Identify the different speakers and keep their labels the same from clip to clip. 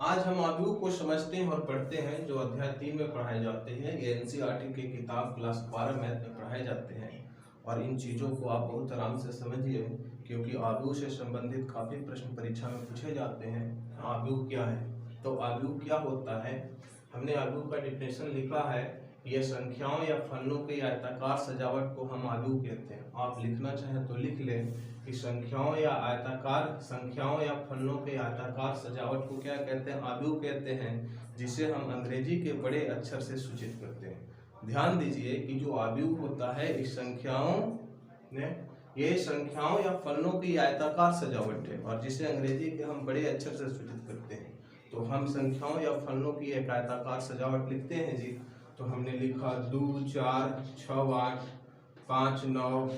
Speaker 1: आज हम आव्यूह को समझते हैं और पढ़ते हैं जो अध्याय 3 में पढ़ाए जाते हैं। ये एनसीईआरटी की किताब क्लास 12 मैथ में पढ़ाए जाते हैं और इन चीज़ों को आप बहुत आराम से समझिए क्योंकि आव्यूह से संबंधित काफ़ी प्रश्न परीक्षा में पूछे जाते हैं। आव्यूह क्या है, तो आव्यूह क्या होता है। हमने आव्यूह का डिफिनेशन लिखा है। ये संख्याओं या फलनों की आयताकार सजावट को हम आव्यूह कहते हैं। आप लिखना चाहें तो लिख लें कि संख्याओं या फलनों के आयताकार सजावट को क्या कहते हैं, आव्यूह कहते हैं, जिसे हम अंग्रेजी के बड़े अक्षर से सूचित करते हैं। ध्यान दीजिए कि जो आव्यूह होता है इस संख्याओं या फलनों की आयताकार सजावट है और जिसे अंग्रेजी के हम बड़े अक्षर से सूचित करते हैं। तो हम संख्याओं या फलनों की एक आयताकार सजावट लिखते हैं जी। तो हमने लिखा 2 4 6 8 5 9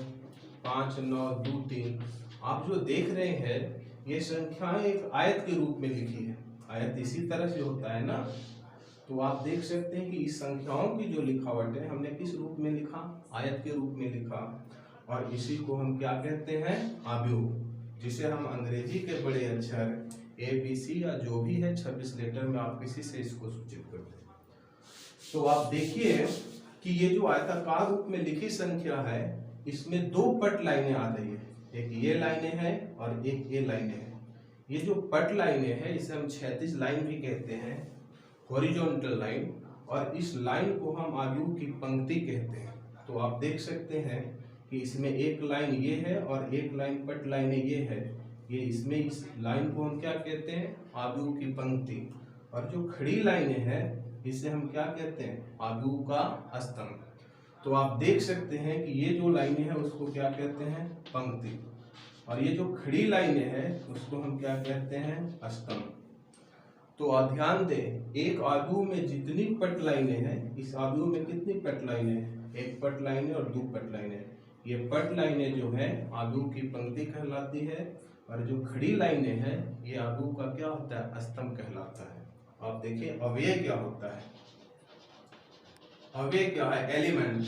Speaker 1: 5 9 2 3। आप जो देख रहे हैं ये संख्याएं एक आयत के रूप में लिखी है। आयत इसी तरह से होता है ना। तो आप देख सकते हैं कि इस संख्याओं की जो लिखावट है हमने किस रूप में लिखा, आयत के रूप में लिखा और इसी को हम क्या कहते हैं, आव्यूह, जिसे हम अंग्रेजी के बड़े अक्षर ABC या जो भी है 26 लेटर में आप किसी से इसको सूचित करते हैं। तो आप देखिए कि ये जो आयताकार रूप में लिखी संख्या है इसमें दो पट लाइनें आ रही है, एक ये लाइनें हैं और एक ये लाइनें हैं। ये जो पट लाइनें हैं इसे हम क्षैतिज लाइन भी कहते हैं, हॉरिजॉन्टल लाइन, और इस लाइन को हम आव्यूह की पंक्ति कहते हैं। तो आप देख सकते हैं कि इसमें एक लाइन ये है और एक लाइन पट लाइनें ये है। ये इसमें इस लाइन को हम क्या कहते हैं, आव्यूह की पंक्ति। और जो खड़ी लाइनें हैं इसे हम क्या कहते हैं, आव्यूह का स्तंभ। तो आप देख सकते हैं कि ये जो लाइनें हैं उसको क्या कहते हैं, पंक्ति, और ये जो खड़ी लाइनें हैं उसको हम क्या कहते हैं, स्तंभ। तो आप ध्यान दें, एक आव्यूह में जितनी पट लाइनें हैं, इस आव्यूह में कितनी पट लाइनें हैं, एक पट लाइनें और दो पट लाइनें। ये पट लाइनें जो है आव्यूह की पंक्ति कहलाती है और जो खड़ी लाइनें हैं ये आव्यूह का क्या होता है, स्तंभ कहलाता है। आप देखिए अवयव क्या होता है, अवयव क्या है, एलिमेंट।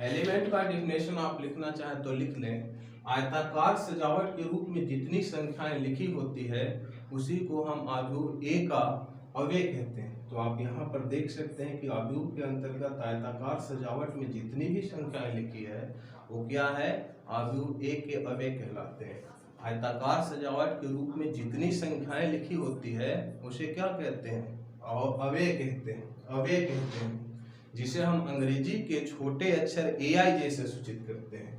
Speaker 1: एलिमेंट का डिफिनेशन आप लिखना चाहें तो लिख लें। आयताकार सजावट के रूप में जितनी संख्याएं लिखी होती है उसी को हम आव्यूह ए का अवयव कहते हैं। तो आप यहाँ पर देख सकते हैं कि आव्यूह के अंतर्गत आयताकार सजावट में जितनी भी संख्याएं लिखी है वो क्या है, आव्यूह ए के अवयव कहलाते हैं। आयताकार सजावट के रूप में जितनी संख्याएं लिखी होती है उसे क्या कहते हैं, अवयव कहते हैं, अवयव कहते हैं, जिसे हम अंग्रेजी के छोटे अक्षर AIJ से सूचित करते हैं,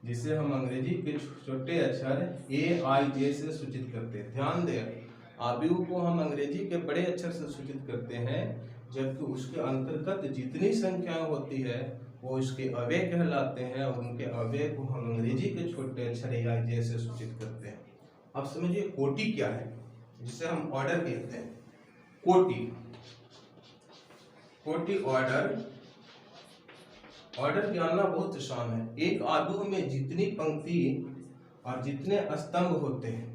Speaker 1: जिसे हम अंग्रेजी के छोटे अक्षर AIJ से सूचित करते हैं। ध्यान दें, आव्यूह को हम अंग्रेजी के बड़े अक्षर से सूचित करते हैं जबकि उसके अंतर्गत जितनी संख्याएं होती है वो इसके अवयव कहलाते हैं और उनके अवयव को हम अंग्रेजी के छोटे अक्षर AIJ से सूचित करते हैं। अब समझिए कोटि क्या है, जिसे हम ऑर्डर कहते हैं। कोटि, कोटि ऑर्डर जानना बहुत आसान है। एक आव्यूह में जितनी पंक्ति और जितने स्तंभ होते हैं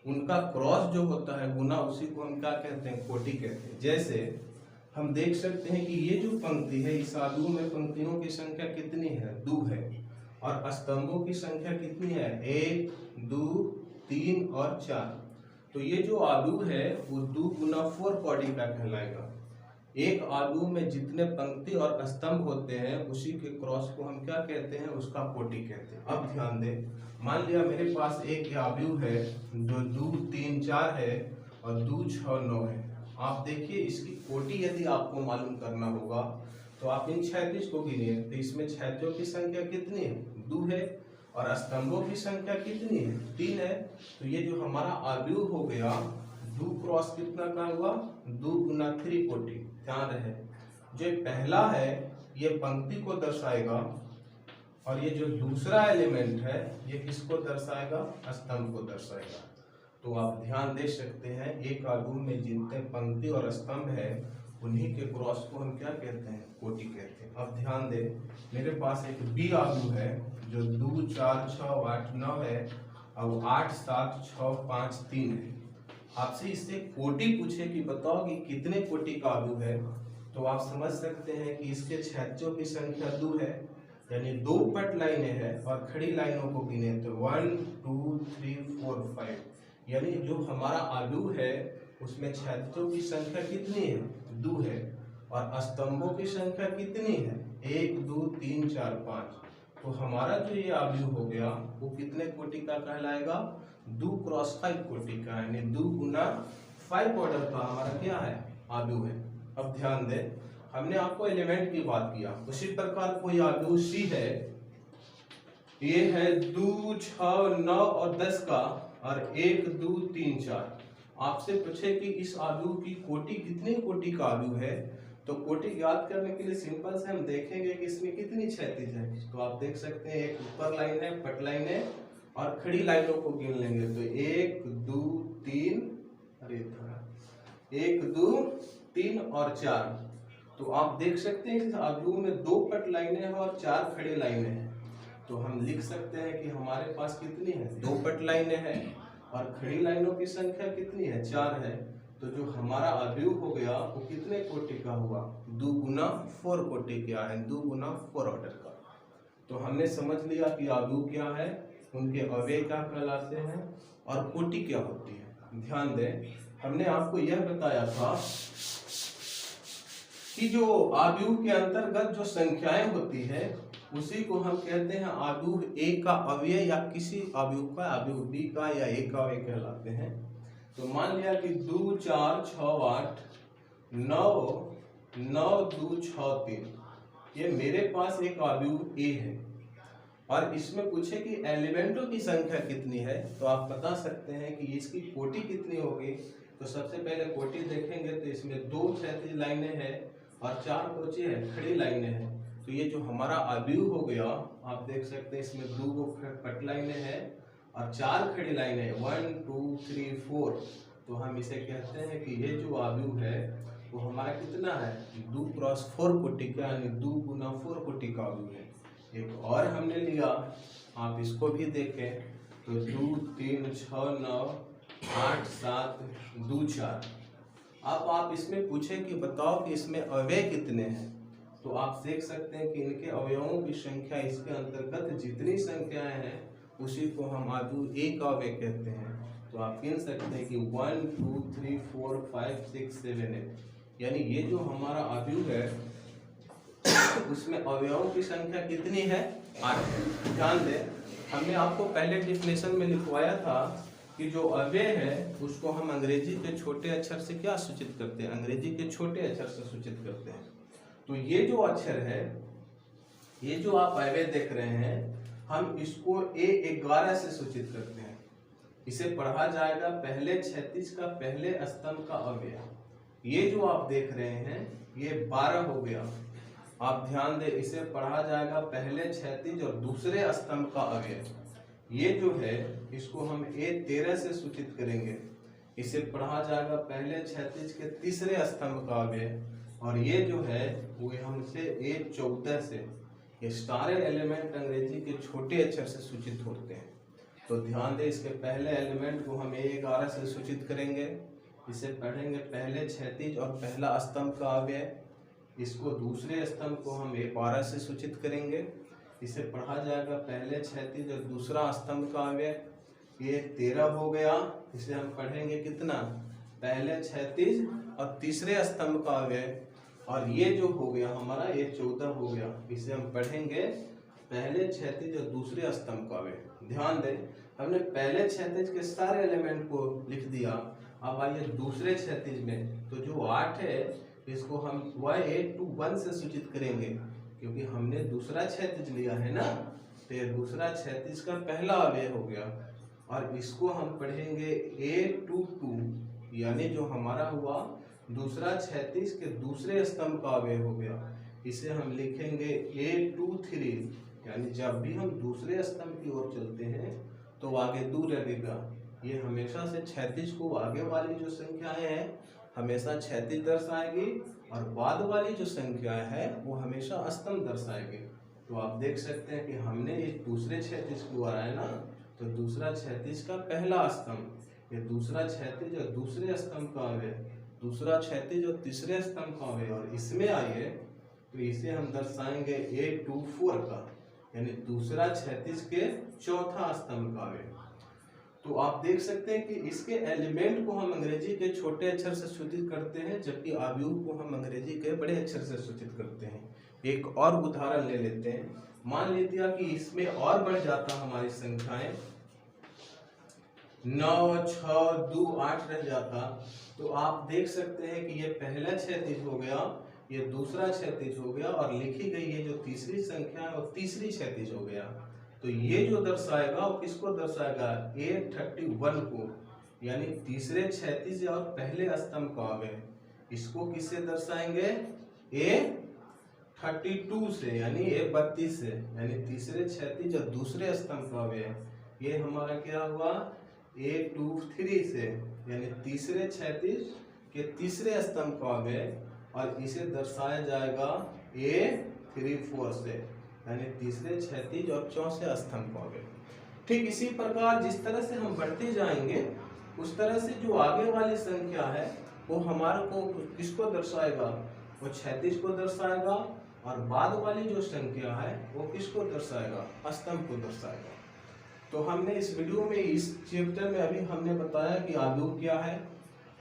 Speaker 1: उनका क्रॉस जो होता है गुना, उसी को हम क्या कहते हैं, कोटि कहते हैं। जैसे हम देख सकते हैं कि ये जो पंक्ति है इस आव्यूह में पंक्तियों की संख्या कितनी है, 2 है, और स्तंभों की संख्या कितनी है, 1 2 3 और 4। तो ये जो आव्यूह है वो 2 गुना 4 कोटि का कहलाएगा। एक आव्यूह में जितने पंक्ति और स्तंभ होते हैं उसी के क्रॉस को हम क्या कहते हैं, उसका कोटि कहते हैं। अब ध्यान दें, मान लिया मेरे पास एक आव्यूह है जो 2 3 4 है और 2 6 9 है। आप देखिए इसकी कोटि यदि आपको मालूम करना होगा तो आप इन क्षैतिज को गिनिए। तो इसमें क्षैतियों की संख्या कितनी है, 2 है, और स्तंभों की संख्या कितनी है, 3 है। तो ये जो हमारा आव्यूह हो गया 2 क्रॉस कितना का हुआ, 2 गुना 3 कोटि। ध्यान रहे, जो पहला है ये पंक्ति को दर्शाएगा और ये जो दूसरा एलिमेंट है ये किसको दर्शाएगा, स्तंभ को दर्शाएगा। तो आप ध्यान दे सकते हैं एक आव्यूह में जितने पंक्ति और स्तंभ है उन्हीं के क्रॉस को हम क्या कहते हैं, कोटि कहते हैं। अब ध्यान दे, मेरे पास एक बी आव्यूह है जो 2 4 6 8 9 है और 8 7 6 5 3 है। आपसे इससे कोटि पूछे कि बताओ कि कितने कोटि का आव्यूह है, तो आप समझ सकते हैं कि इसके क्षैतिजों की संख्या 2 है, यानी 2 पट लाइनें हैं और खड़ी लाइनों को गिने तो 1 2 3 4 5। यानी जो हमारा आव्यूह है उसमें क्षैतिजों की संख्या कितनी है, 2 है, और स्तंभों की संख्या कितनी है, 1 2 3 4 5। तो हमारा जो ये आव्यूह हो गया वो कितने कोटि का कहलाएगा, 2 क्रॉस 5 कोटि का, यानी 2 गुना 5 ऑर्डर का हमारा क्या है, आव्यूह है। अब ध्यान दें, हमने आपको एलिमेंट की बात किया, उसी प्रकार कोई आव्यूह सी है, ये है 2 6 9 और 10 का, और 1 2 3 4। आपसे पूछे कि इस आव्यूह की कोटि कितनी कोटि का आव्यूह है, तो कोटि ज्ञात करने के लिए सिंपल से हम देखेंगे कि इसमें कितनी क्षैतिज है। तो आप देख सकते हैं एक ऊपर लाइन है, पट लाइन है, और खड़ी लाइनों को गिन लेंगे तो 1 2 3, अरे 1 2 3 और 4। तो आप देख सकते हैं कि आव्यूह में 2 पट लाइनें हैं और 4 खड़ी लाइनें हैं। तो हम लिख सकते हैं कि हमारे पास कितनी है, 2 पट लाइनें हैं और खड़ी लाइनों की संख्या कितनी है, 4 है। तो जो हमारा आव्यूह हो गया वो कितने कोटि का हुआ, 2 गुना 4 कोटि का है, 2 गुना 4 ऑर्डर का। तो हमने समझ लिया कि आव्यूह क्या है, उनके अवयव क्या कहलाते हैं और कोटि क्या होती है। ध्यान दें, हमने आपको यह बताया था कि जो आव्यूह के अंतर्गत जो संख्याएं होती है उसी को हम कहते हैं आव्यूह ए का अवयव, या किसी आव्यूह का आव्यूह बी का या ए का अवयव कहलाते हैं। तो मान लिया कि 2 4 6 8 9 9 2 6 3, ये मेरे पास एक आव्यूह ए है, और इसमें पूछे कि एलिमेंटों की संख्या कितनी है, तो आप बता सकते हैं कि इसकी कोटि कितनी होगी। तो सबसे पहले कोटि देखेंगे तो इसमें 2 क्षैतिज लाइनें हैं और 4 कोची है, खड़ी लाइनें हैं। तो ये जो हमारा आव्यूह हो गया, आप देख सकते हैं इसमें 2 पट लाइनें हैं और 4 खड़ी लाइनें हैं, 1 2 3 4। तो हम इसे कहते हैं कि ये जो आव्यूह है वो हमारा कितना है, 2 क्रॉस 4 कोटि का, यानी 2 गुना 4 कोटि का आव्यूह है। एक और हमने लिया, आप इसको भी देखें तो 2 3 6 9 8 7 2 4। अब आप इसमें पूछें कि बताओ कि इसमें अवयव कितने हैं, तो आप देख सकते हैं कि इनके अवयवों की संख्या, इसके अंतर्गत जितनी संख्याएं हैं उसी को हम आव्यूह ए का अवयव कहते हैं। तो आप गिन सकते हैं कि 1 2 3 4 5 6 7 8, यानी ये जो हमारा आव्यूह है उसमें अवयवों की संख्या कितनी है, 8। ध्यान दें, हमने आपको पहले डिफिनेशन में लिखवाया था कि जो अवयव है उसको हम अंग्रेजी के छोटे अक्षर से क्या सूचित करते हैं, अंग्रेजी के छोटे अक्षर से सूचित करते हैं। तो ये जो अक्षर है, ये जो आप अवयव देख रहे हैं, हम इसको A11 से सूचित करते हैं। इसे पढ़ा जाएगा पहले क्षैतिज का पहले स्तंभ का अवयव। ये जो आप देख रहे हैं ये 12 हो गया। आप ध्यान दें, इसे पढ़ा जाएगा पहले क्षैतिज और दूसरे स्तंभ का अवयव। ये जो है इसको हम A13 से सूचित करेंगे। इसे पढ़ा जाएगा पहले क्षैतिज के तीसरे स्तंभ का अवयव, और ये जो है वो हमसे A14 से। ये सारे एलिमेंट अंग्रेजी के छोटे अक्षर से सूचित होते हैं। तो ध्यान दें, इसके पहले एलिमेंट को हम A11 से सूचित करेंगे। इसे पढ़ेंगे पहले क्षैतिज और पहला स्तंभ का अवयव। इसको दूसरे स्तंभ को हम A12 से सूचित करेंगे। इसे पढ़ा जाएगा पहले क्षैतिज और दूसरा स्तंभ का अवयव। ये 13 हो गया। इसे हम पढ़ेंगे कितना, पहले क्षैतिज और तीसरे स्तंभ का अवयव। और ये जो हो गया हमारा, ये 14 हो गया। इसे हम पढ़ेंगे पहले क्षैतिज और दूसरे स्तंभ का अवयव। ध्यान दें, हमने पहले क्षैतिज के सारे एलिमेंट को लिख दिया। अब आइए दूसरे क्षैतिज में, तो जो 8 है इसको हम Y821 से सूचित करेंगे, क्योंकि हमने दूसरा क्षैतिज लिया है ना। तो ये दूसरा क्षैतिज का पहला अवयव हो गया, और इसको हम पढ़ेंगे A22, यानी जो हमारा हुआ दूसरा क्षैतिज के दूसरे स्तंभ का अवयव हो गया। इसे हम लिखेंगे A23, यानी जब भी हम दूसरे स्तंभ की ओर चलते हैं तो आगे दूर लगेगा। ये हमेशा से क्षैतिज को आगे वाली जो संख्याएं हैं हमेशा क्षैतिज दर्शाएगी, और बाद वाली जो संख्या है वो हमेशा स्तंभ दर्शाएगी। तो आप देख सकते हैं कि हमने इस दूसरे क्षैतिज की ओर आए ना, तो दूसरा क्षैतिज का पहला स्तंभ, ये दूसरा क्षैतिज और दूसरे स्तंभ का अवयव, दूसरा क्षैतिज और तीसरे स्तंभ का अवयव। और इसमें आइए तो इसे हम दर्शाएंगे A24 का, यानी दूसरा क्षैतिज के चौथा स्तंभ का अवयव। तो आप देख सकते हैं कि इसके एलिमेंट को हम अंग्रेजी के छोटे अक्षर से सूचित करते हैं, जबकि अवयव को हम अंग्रेजी के बड़े अक्षर से सूचित करते हैं। एक और उदाहरण ले लेते हैं। मान लीजिए कि इसमें और बढ़ जाता हमारी संख्याएं, 9, 6, 2, 8 रह जाता, तो आप देख सकते हैं कि ये पहला क्षैतिज हो गया, ये दूसरा क्षैतिज हो गया, और लिखी गई ये जो तीसरी संख्या है वो तीसरी क्षैतिज हो गया। तो ये जो दर्शाएगा वो किसको दर्शाएगा? A31 को, यानी तीसरे क्षैतिज और पहले स्तंभ को आ गए। इसको किससे दर्शाएंगे? A32 से, यानी A32 से, यानी तीसरे क्षैतिज और दूसरे स्तंभ को आ गए। ये हमारा क्या हुआ? A23 से, यानी तीसरे क्षैतिज के तीसरे स्तंभ को आ गए, और इसे दर्शाया जाएगा A34 से, यानी तीसरे क्षैतिज और चौथे स्तंभ को आ गए। ठीक इसी प्रकार जिस तरह से हम बढ़ते जाएंगे उस तरह से जो आगे वाली संख्या है वो हमारे को किसको दर्शाएगा? वो क्षैतिज को दर्शाएगा, और बाद वाली जो संख्या है वो किसको दर्शाएगा? स्तंभ को दर्शाएगा। तो हमने इस वीडियो में, इस चैप्टर में अभी हमने बताया कि अवयव क्या है,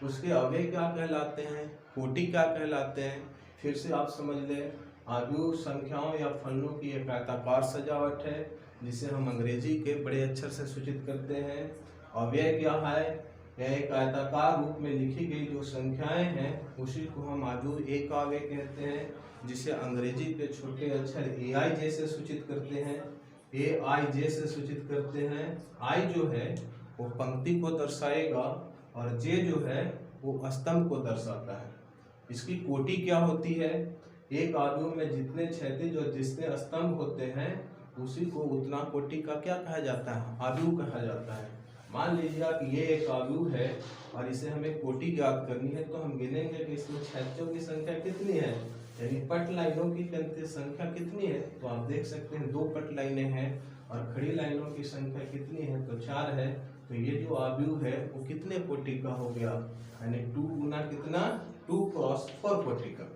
Speaker 1: उसके अवयव क्या कहलाते हैं, कोटि क्या कहलाते हैं। फिर से आप समझ लें, अवयव संख्याओं या फलनों की एक आयताकार सजावट है जिसे हम अंग्रेजी के बड़े अक्षर से सूचित करते हैं। अवयव क्या है? यह एक आयताकार रूप में लिखी गई जो संख्याएं हैं उसी को हम अवयव एक अवयव कहते हैं, जिसे अंग्रेजी के छोटे अक्षर AI से सूचित करते हैं, AIJ से सूचित करते हैं। I जो है वो पंक्ति को दर्शाएगा और J जो है वो स्तंभ को दर्शाता है। इसकी कोटि क्या होती है? एक अवयव में जितने क्षैतिज और जितने स्तंभ होते हैं उसी को उतना कोटि का क्या कहा जाता है? अवयव कहा जाता है। मान लीजिए कि ये एक अवयव है और इसे हमें कोटि ज्ञात करनी है, तो हम गिनेंगे कि इसमें क्षैतिजों की संख्या कितनी है, यानी पट लाइनों की संख्या कितनी है। तो आप देख सकते हैं 2 पट लाइनें हैं, और खड़ी लाइनों की संख्या कितनी है? तो 4 है। तो ये जो अवयव है वो कितने कोटि का हो गया? यानी 2 गुना कितना? 2 क्रॉस 4 कोटि का।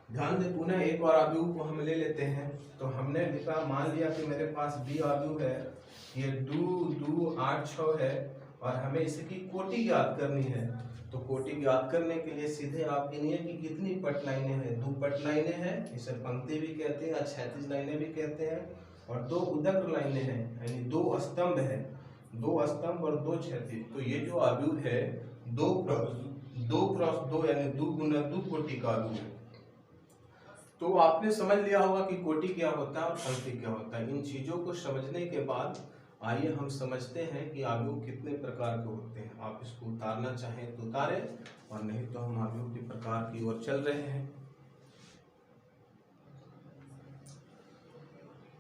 Speaker 1: ध्यान दे, पुनः एक और अवयव को हम ले लेते हैं। तो हमने लिखा, मान लिया कि मेरे पास B अवयव है, ये 2, 2, 8, 6 है, और हमें इसकी कोटि ज्ञात करनी है। तो कोटि ज्ञात करने के लिए सीधे आप गिनिए कि कितनी पट लाइनें हैं। 2 पट लाइनें हैं, इसे पंक्ति भी कहते हैं, क्षैतिज लाइनें भी कहते हैं, और 2 उदग्र लाइनें हैं, यानी 2 स्तंभ है, 2 स्तंभ और 2 क्षैतिज। तो ये जो अवयव है 2 क्रॉस 2 यानी 2 गुना 2 कोटि का अवयव है। तो आपने समझ लिया होगा कि कोटि क्या होता है और पंक्ति क्या होता है। इन चीजों को समझने के बाद आइए हम समझते हैं कि अवयव कितने प्रकार के होते हैं। आप इसको उतारना चाहें तो उतारें, और नहीं तो हम अवयव के प्रकार की ओर चल रहे हैं।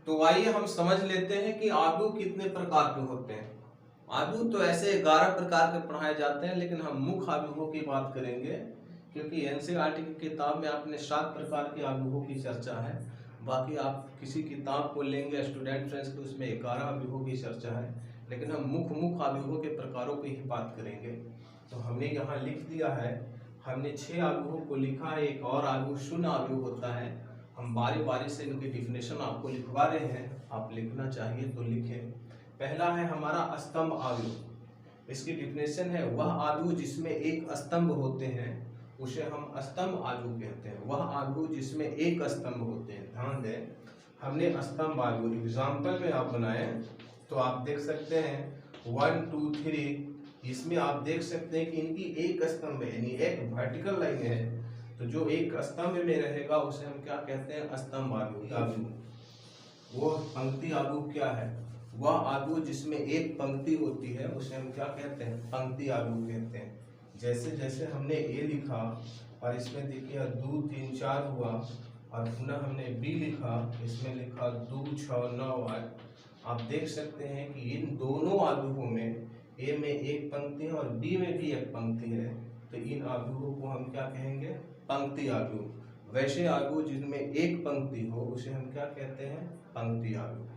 Speaker 1: तो आइए हम समझ लेते हैं कि अवयव कितने प्रकार के होते हैं। अवयव तो ऐसे 11 प्रकार के पढ़ाए जाते हैं, लेकिन हम मुख्य अवयवों की बात करेंगे, क्योंकि NCERT की किताब में आपने 7 प्रकार के अवयवों की चर्चा है। बाकी आप किसी किताब को लेंगे स्टूडेंट फ्रेंड्स को, उसमें 11 अवयवों की चर्चा है, लेकिन हम मुख्य अवयवों के प्रकारों की ही बात करेंगे। तो हमने यहाँ लिख दिया है, हमने 6 अवयवों को लिखा है। एक और अवयव शून्य अवयव होता है। हम बारी बारी से इनकी डिफिनेशन आपको लिखवा रहे हैं, आप लिखना चाहिए तो लिखें। पहला है हमारा स्तंभ अवयव। इसकी डिफिनेशन है, वह अवयव जिसमें एक स्तंभ होते हैं उसे हम स्तंभ अवयव कहते हैं। वह अवयव जिसमें एक स्तंभ होते हैं। ध्यान दें, हमने स्तंभ अवयव एग्जाम्पल में आप बनाए तो आप देख सकते हैं 1, 2, 3। इसमें आप देख सकते हैं कि इनकी एक स्तंभ है, यानी एक वर्टिकल लाइन है। तो जो एक स्तंभ में रहेगा उसे हम क्या कहते हैं? स्तंभ अवयव। वो पंक्ति अवयव क्या है? वह अवयव जिसमें एक पंक्ति होती है उसे हम क्या कहते हैं? पंक्ति अवयव कहते हैं। जैसे जैसे हमने A लिखा और इसमें देखिए 2, 3, 4 हुआ, और पुनः हमने B लिखा, इसमें लिखा 2, 6, 9, 8। आप देख सकते हैं कि इन दोनों अवयवों में A में एक पंक्ति है और B में भी एक पंक्ति है। तो इन अवयवों को हम क्या कहेंगे? पंक्ति अवयव। वैसे अवयव जिनमें एक पंक्ति हो उसे हम क्या कहते हैं? पंक्ति अवयव।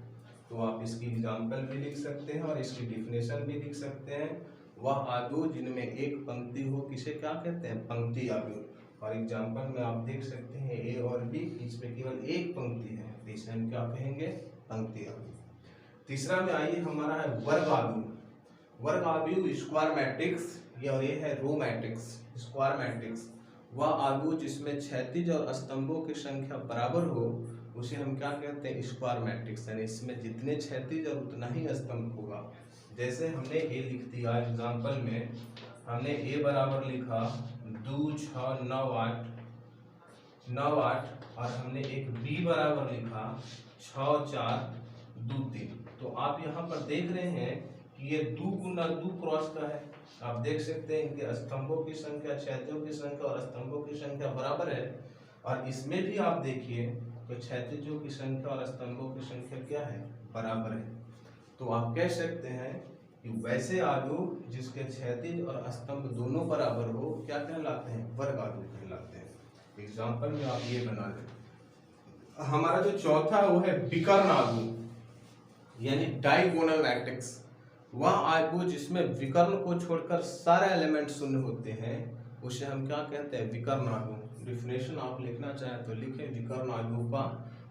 Speaker 1: तो आप इसकी एग्जाम्पल भी लिख सकते हैं और इसकी डिफिनेशन भी लिख सकते हैं। वह अवयव जिनमें एक पंक्ति हो किसे क्या कहते हैं? पंक्ति अवयव। और एग्जाम्पल में आप देख सकते हैं A और B, इसमें केवल एक पंक्ति है, तो इसे हम क्या कहेंगे? पंक्ति अवयव। तीसरा में आइए हमारा है वर्ग अवयव। वर्ग आव्यूह स्क्वायर मैट्रिक्स और ये है रो मैट्रिक्स। स्क्वायर मैट्रिक्स वह आव्यूह जिसमें क्षैतिज और स्तंभों की संख्या बराबर हो उसे हम क्या कहते हैं, स्क्वायर मैट्रिक्स। यानी इसमें जितने क्षैतिज और उतना ही स्तंभ होगा। जैसे हमने ए लिख दिया एग्जाम्पल में, हमने ए बराबर लिखा 2 6 9 8 9 8 और हमने एक बी बराबर लिखा 6 4 2 3। तो आप यहाँ पर देख रहे हैं कि ये 2 गुना 2 क्रॉस का है। आप देख सकते हैं इनके स्तंभों की संख्या, क्षैतिजों की संख्या और स्तंभों की संख्या बराबर है। और इसमें भी आप देखिए तो क्षैतिजों की संख्या और स्तंभों की संख्या क्या है, बराबर है। तो आप कह सकते हैं कि वैसे आव्यूह जिसके क्षैतिज और स्तंभ दोनों बराबर हो क्या कहलाते हैं, वर्ग आव्यूह कहलाते हैं। एग्जाम्पल में आप ये बना लें। हमारा जो चौथा वो है विकर्ण आव्यूह यानी डायगोनल मैट्रिक्स। वह आव्यूह जिसमें विकर्ण को छोड़कर सारे एलिमेंट शून्य होते हैं उसे हम क्या कहते हैं, विकर्ण आव्यूह। डिफिनेशन आप लिखना चाहें तो लिखें विकर्ण आव्यूह का,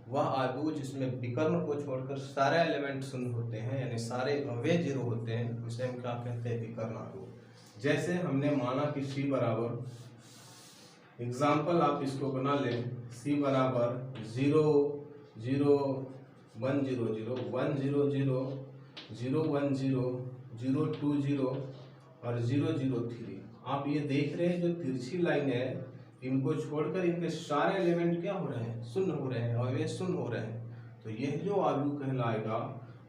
Speaker 1: वह आव्यूह जिसमें विकर्ण को छोड़कर सारे एलिमेंट शून्य होते हैं यानी सारे अवयव जीरो होते हैं उसे हम क्या कहते हैं, विकर्ण आव्यूह। जैसे हमने माना कि सी बराबर, एग्जाम्पल आप इसको बना लें, सी बराबर 0 0 1 0 0 1 0 0 0 1 0 0 2 0 और 0 0 3। आप ये देख रहे हैं जो तिरछी लाइन है इनको छोड़कर इनके सारे एलिमेंट क्या हो रहे हैं, शून्य हो रहे हैं और ये शून्य हो रहे हैं। तो यह जो आव्यूह कहलाएगा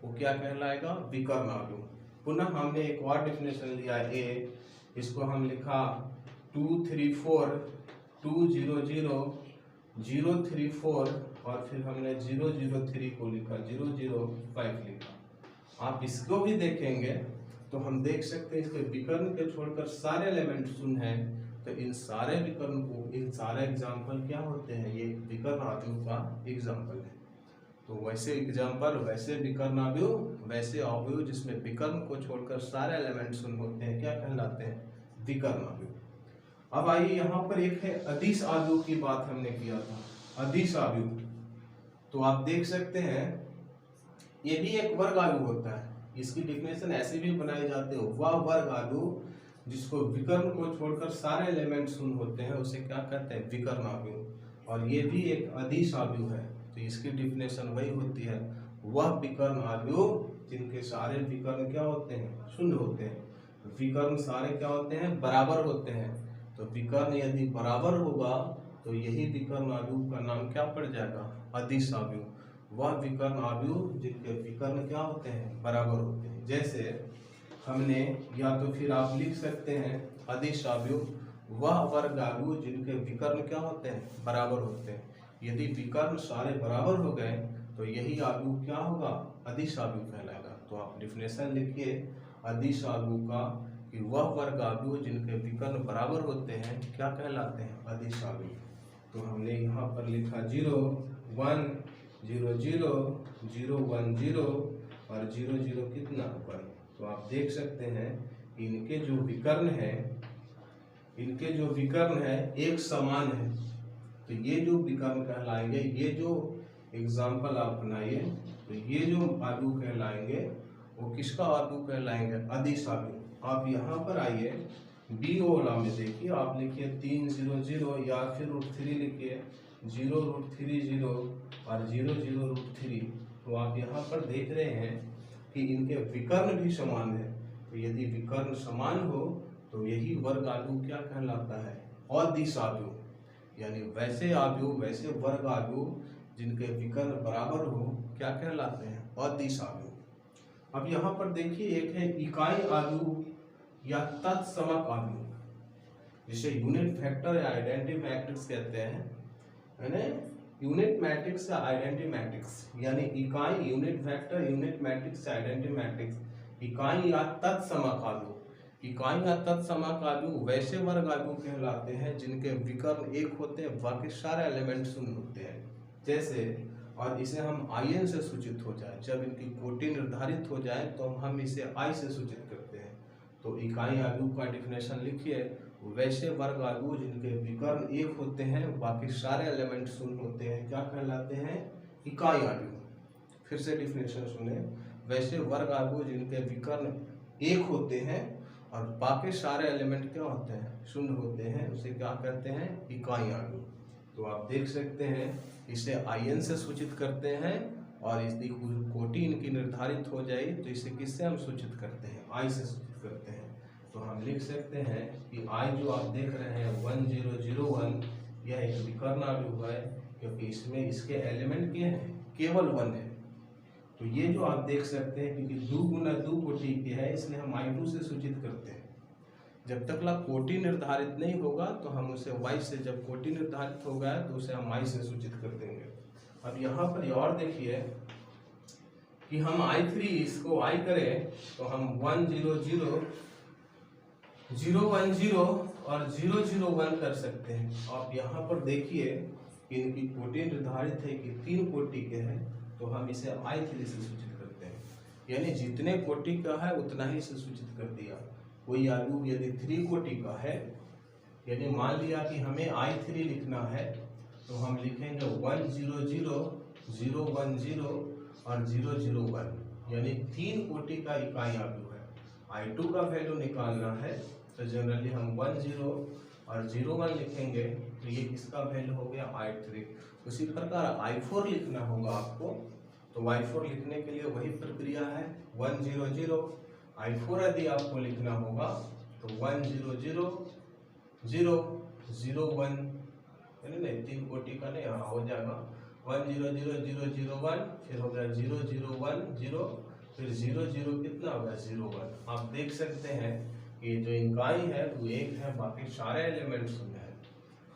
Speaker 1: वो क्या कहलाएगा, विकर्ण आव्यूह। पुनः हमने एक और डिफिनेशन लिया ए, इसको हम लिखा 2 3 4 2 0 0 0 3 4 और फिर हमने 0 0 3 को लिखा, 0 0 5 लिखा। आप इसको भी देखेंगे तो हम देख सकते हैं इसके विकर्ण के छोड़कर सारे एलिमेंट शून्य हैं। तो इन सारे विकर्ण को, इन सारे एग्जाम्पल क्या होते हैं, ये विकर्ण आव्यूह का एग्जाम्पल है। तो वैसे एग्जाम्पल, वैसे विकर्ण आव्यूह, वैसे आव्यूह जिसमें विकर्ण को छोड़कर सारे एलिमेंट शून्य होते हैं क्या कहलाते हैं, विकर्ण आव्यूह। अब आइए यहाँ पर एक है अदिश आव्यूह की बात हमने किया था, अदिश आव्यूह। तो आप देख सकते हैं ये भी एक वर्ग आव्यूह होता है। इसकी डिफिनेशन ऐसे भी बनाई जाती है, वह वर्ग आव्यूह जिसको विकर्ण को छोड़कर सारे एलिमेंट शून्य होते हैं उसे क्या कहते हैं, विकर्ण आव्यूह। और ये भी एक अदिश आव्यूह है। तो इसकी डिफिनेशन वही होती है, वह विकर्ण आव्यूह जिनके सारे विकर्ण क्या होते हैं, शून्य होते हैं। विकर्ण सारे क्या होते हैं, बराबर होते हैं। तो विकर्ण यदि बराबर होगा तो यही विकर्ण आव्यूह का नाम क्या पड़ जाएगा, अदिश आव्यूह। वह विकर्ण आव्यूह जिनके विकर्ण क्या होते हैं, बराबर होते हैं। जैसे हमने, या तो फिर आप लिख सकते हैं अदिश आव्यूह वह वर्ग आव्यूह जिनके विकर्ण क्या होते हैं, बराबर होते हैं। यदि विकर्ण सारे बराबर हो गए तो यही आव्यूह क्या होगा, अदिश आव्यूह कहलाएगा। तो आप डिफिनेशन लिखिए अदिश आव्यूह का कि वह वर्ग आव्यूह जिनके विकर्ण बराबर होते हैं क्या कहलाते हैं, अदिश आव्यूह। तो हमने यहाँ पर लिखा 0 1 0 0 0 1 0 और 0 0 कितना, 1। तो आप देख सकते हैं इनके जो विकर्ण है, इनके जो विकर्ण है एक समान है। तो ये जो विकर्ण कहलाएंगे, ये जो एग्जाम्पल आप बनाइए तो ये जो आव्यूह कहलाएंगे वो किसका आव्यूह कहलाएंगे, अदिश आव्यूह। आप यहाँ पर आइए बी वाला में देखिए, आप लिखिए 3 0 0 या फिर √3 लिखिए 0 √3 0 और 0 0 √3। तो आप यहाँ पर देख रहे हैं कि इनके विकर्ण भी समान है। तो यदि विकर्ण समान हो तो यही वर्ग आव्यूह क्या कहलाता है, अदिश आव्यूह। यानी वैसे आव्यूह, वैसे वर्ग आव्यूह जिनके विकर्ण बराबर हो क्या कहलाते हैं, अदिश आव्यूह। अब यहाँ पर देखिए एक है इकाई आव्यूह या तत्समक आव्यूह, जिसे यूनिट वेक्टर या आइडेंटिटी मैट्रिक्स कहते हैं, है ना। यूनिट मैट्रिक्स या आइडेंटिटी मैट्रिक्स यानी इकाई, unit vector, unit matrix, identity matrix. इकाई या तत्समक आव्यूह, इकाई या तत्समक आव्यूह वैसे वर्ग आव्यूह कहलाते हैं जिनके विकर्ण एक होते हैं, बाकी सारे एलिमेंट शून्य होते हैं। जैसे, और इसे हम IN से सूचित हो जाए, जब इनकी कोटि निर्धारित हो जाए तो हम इसे I से सूचित करते हैं। तो इकाई आव्यूह का डिफिनेशन लिखिए, वैसे वर्ग आव्यूह जिनके विकर्ण एक होते हैं, बाकी सारे एलिमेंट शून्य होते हैं क्या कहलाते हैं, इकाई आव्यूह। फिर से डिफिनेशन सुने, वैसे वर्ग आव्यूह जिनके विकर्ण एक होते हैं और बाकी सारे एलिमेंट क्या होते हैं, शून्य होते हैं। उसे क्या कहते हैं, इकाई आव्यूह। तो आप देख सकते हैं इसे IN से सूचित करते हैं और इसकी कोटि इनकी निर्धारित हो जाए तो इसे किससे हम सूचित करते हैं, I से सूचित करते हैं। तो हम लिख सकते हैं कि I जो आप देख रहे हैं 1001, यह एक विकर्ण आव्यूह है क्योंकि इसमें इसके एलिमेंट क्या है, केवल 1 है। तो ये जो आप देख सकते हैं क्योंकि 2 गुना 2 कोटि के है इसलिए हम I2 से सूचित करते हैं। जब तक ला कोटि निर्धारित नहीं होगा तो हम उसे Y से, जब कोटि निर्धारित हो गया तो उसे हम I से सूचित कर देंगे। अब यहाँ पर और देखिए कि हम I3 इसको I करें तो हम 100, 010 और 001 कर सकते हैं। आप यहाँ पर देखिए कि इनकी कोटि निर्धारित है कि 3 कोटि के हैं तो हम इसे I3 से सूचित करते हैं, यानी जितने कोटि का है उतना ही से सूचित कर दिया। कोई आव्यूह यदि 3 कोटि का है, यानी मान लिया कि हमें I3 लिखना है तो हम लिखेंगे 100, 010 और 001, यानी 3 कोटि का इकाई आव्यूह है। I2 का वैल्यू निकालना है तो जनरली हम 10 और 01 लिखेंगे तो ये इसका वैल्यू हो गया I3। उसी प्रकार I4 लिखना होगा आपको, तो I4 लिखने के लिए वही प्रक्रिया है 100। I4 यदि आपको लिखना होगा तो 100, 001, नहीं 3 कोटि का नहीं, यहाँ हो जाएगा 100001, फिर हो गया 0010, फिर 00 कितना होगा 01। आप देख सकते हैं कि जो इकाई है वो एक है, बाकी सारे एलिमेंट शून्य है।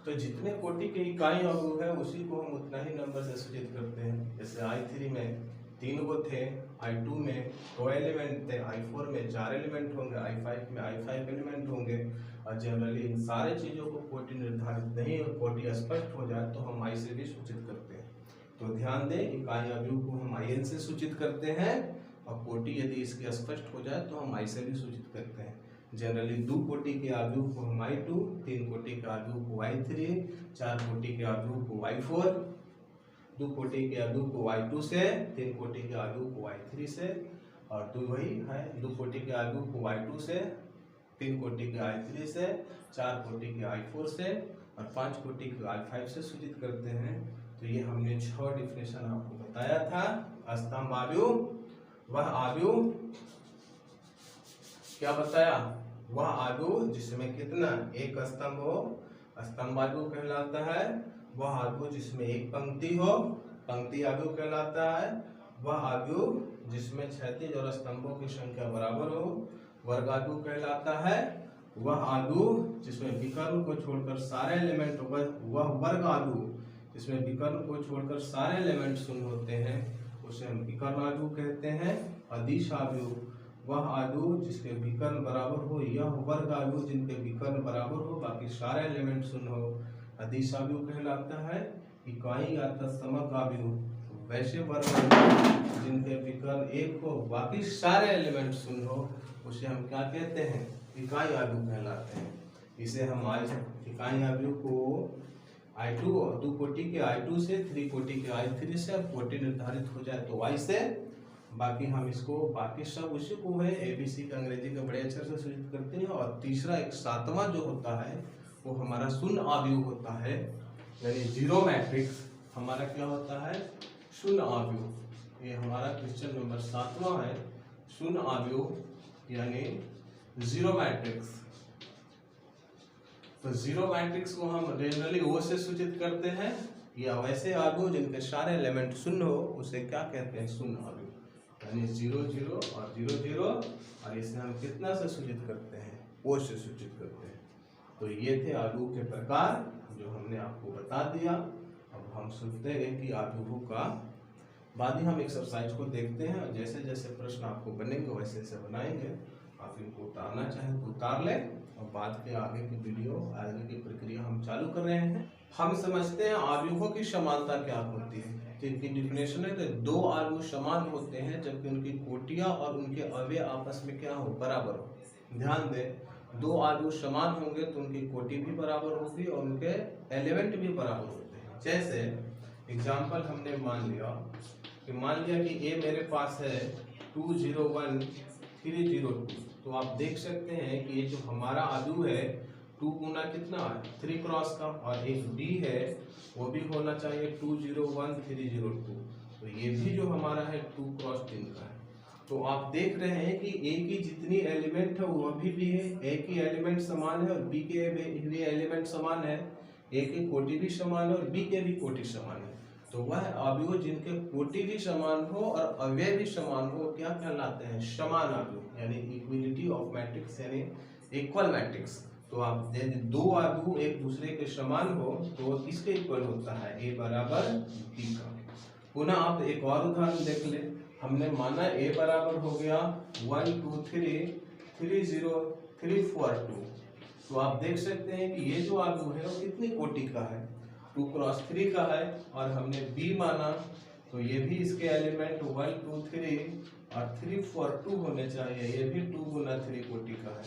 Speaker 1: तो जितने कोटि के इकाई आव्यूह है उसी को हम उतना ही नंबर से सूचित करते हैं। जैसे I3 में 3 गो थे, I2 में 2 एलिमेंट थे, I4 में 4 एलिमेंट होंगे, I5 में 5 एलिमेंट होंगे। और जनरली इन सारे चीज़ों को कोटि निर्धारित नहीं और कोटि स्पष्ट हो जाए तो हम I से भी सूचित करते हैं। तो ध्यान दें, इकाई आव्यूह को हम IN से सूचित करते हैं और कोटि यदि इसके स्पष्ट हो जाए तो हम I से भी सूचित करते हैं। जनरली 2 कोटि के आव्यूह को हम I2, 3 कोटि के आव्यूह को I3, 4 कोटि के आव्यूह को I4, 2 कोटि के आव्यूह को I2 से, 3 कोटि के आव्यूह को I3 से, और 2 वही है 2 कोटि के आव्यूह को I2 से, 3 कोटि के I3 से, 4 कोटि के I4 से और 5 कोटि के I5 से सूचित करते हैं। तो ये हमने 6 डिफिनेशन आपको बताया था। स्तंभ आव्यूह वह आव्यूह, क्या बताया, वह आव्यूह जिसमें कितना, एक स्तंभ हो, स्तंभ आव्यूह कहलाता है। वह आव्यूह जिसमें एक पंक्ति हो, पंक्ति आव्यूह कहलाता है। वह आव्यूह जिसमें क्षैतिज और स्तंभों की संख्या बराबर हो, वर्ग आव्यूह कहलाता है। वह आव्यूह जिसमें विकर्ण को छोड़कर सारे एलिमेंट, वह वर्ग आव्यूह जिसमें विकर्ण को छोड़कर सारे एलिमेंट शून्य होते हैं उसे हम विकर्ण आव्यूह कहते हैं। अदिश आव्यूह वह आव्यूह जिसके विकर्ण बराबर हो, यह वर्ग आव्यूह जिनके विकर्ण बराबर हो बाकी सारे एलिमेंट शून्य हो, अदिश आव्यूह कहलाता है। इकाई या तत्समक आव्यूह वैसे वर्ग आव्यूह जिनके विकर्ण एक हो बाकी सारे एलिमेंट शून्य हो उसे हम क्या कहते हैं, इकाई आव्यूह कहलाते हैं। इसे हम इकाई आव्यूह को I2 और 2 कोटि के I2 से, 3 कोटि के I3 से, अब कोटि निर्धारित हो जाए तो Y से, बाकी हम इसको बाकी सब उसी को है ABC का अंग्रेजी के बड़े अक्षर से सूचित करते हैं। और तीसरा एक 7वां जो होता है वो हमारा शून्य आव्यूह होता है, यानी जीरो मैट्रिक्स हमारा क्या होता है, शून्य आव्यूह। ये हमारा क्वेश्चन नंबर 7वां है, शून्य आव्यूह यानी जीरो मैट्रिक्स। तो जीरो मैट्रिक्स को हम जनरली O से सूचित करते हैं, या वैसे आव्यूह जिनके सारे एलिमेंट शून्य हो उसे क्या कहते हैं, शून्य आव्यूह। यानी 0 0 और 0 0, और इसे हम कितना से सूचित करते हैं, O से सूचित करते हैं। तो ये थे आव्यूह के प्रकार जो हमने आपको बता दिया। अब हम सुनते हैं कि आव्यूहों का बाद ही हम एक्सरसाइज को देखते हैं और जैसे जैसे प्रश्न आपको बनेंगे वैसे वैसे बनाएंगे। आप इनको उतारना चाहें तो उतार लें और बाद के आगे की वीडियो, आगे की प्रक्रिया हम चालू कर रहे हैं। हम समझते हैं आव्यूहों की समानता क्या होती है। तो इनकी डिफिनेशन है कि 2 आव्यूह समान होते हैं जबकि उनकी कोटियां और उनके अवयव आपस में क्या हो, बराबर हो। ध्यान दें, 2 आव्यूह समान होंगे तो उनकी कोटि भी बराबर होगी और उनके एलिमेंट भी बराबर होते हैं। जैसे एग्जाम्पल हमने मान लिया कि A मेरे पास है 201 302 तो आप देख सकते हैं कि ये जो हमारा आलू है 2 गुना कितना है 3 क्रॉस का, और एक बी है वो भी होना चाहिए 201302, तो ये भी जो हमारा है 2 क्रॉस 3 का है। तो आप देख रहे हैं कि ए की जितनी एलिमेंट है वो अभी भी है, ए की एलिमेंट समान है और बी के भी एलिमेंट समान है, ए की कोटि भी समान है और बी के भी कोटि समान है। तो वह अवयव जिनके कोटि भी समान हो और अवयव भी समान हो क्या कहलाते हैं, समान अवयव, यानी इक्वलिटी ऑफ मैट्रिक्स यानी इक्वल मैट्रिक्स। तो आप दो अवयव एक दूसरे के समान हो तो किसके इक्वल होता है, ए बराबर बी का। पुनः आप एक और उदाहरण देख ले, हमने माना ए बराबर हो गया 1 2 3 3 0 3 4 2, तो आप देख सकते हैं कि ये जो आलू है वो कितनी कोटि का है, 2 क्रॉस 3 का है, और हमने बी माना तो ये भी इसके एलिमेंट 1 2 3 और 3 4 2 होने चाहिए, ये भी 2 गुना 3 कोटि का है।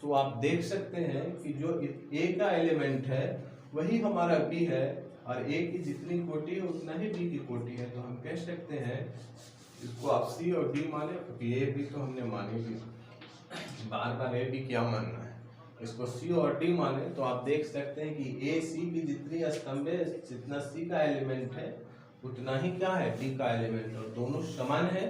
Speaker 1: तो आप देख सकते हैं कि जो ए का एलिमेंट है वही हमारा बी है, और ए की जितनी कोटि है उतना ही बी की कोटि है। तो हम कह सकते हैं इसको आप सी और डी माने, क्योंकि ए बी तो हमने माने भी, बार बार ए बी क्या मानना है, इसको सी और डी माने। तो आप देख सकते हैं कि ए सी की जितनी स्तंभ है, जितना सी का एलिमेंट है उतना ही क्या है डी का एलिमेंट, और दोनों समान है,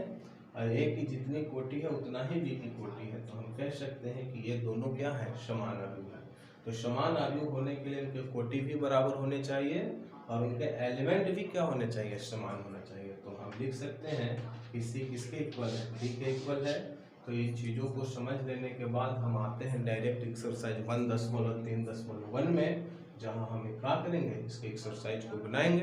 Speaker 1: और ए की जितनी कोटि है उतना ही बी की कोटि है। तो हम कह सकते हैं कि ये दोनों क्या है, समान अवयव है। तो समान अवयव होने के लिए इनके कोटि भी बराबर होने चाहिए और उनके एलिमेंट भी क्या होने चाहिए, समान होना चाहिए। तो हम लिख सकते हैं कि सी किसके इक्वल है, डी के इक्वल है। तो इन चीज़ों को समझ लेने के बाद हम आते हैं डायरेक्ट एक्सरसाइज 1.3.1 में, जहाँ हम क्या करेंगे, इसके एक्सरसाइज को बनाएंगे।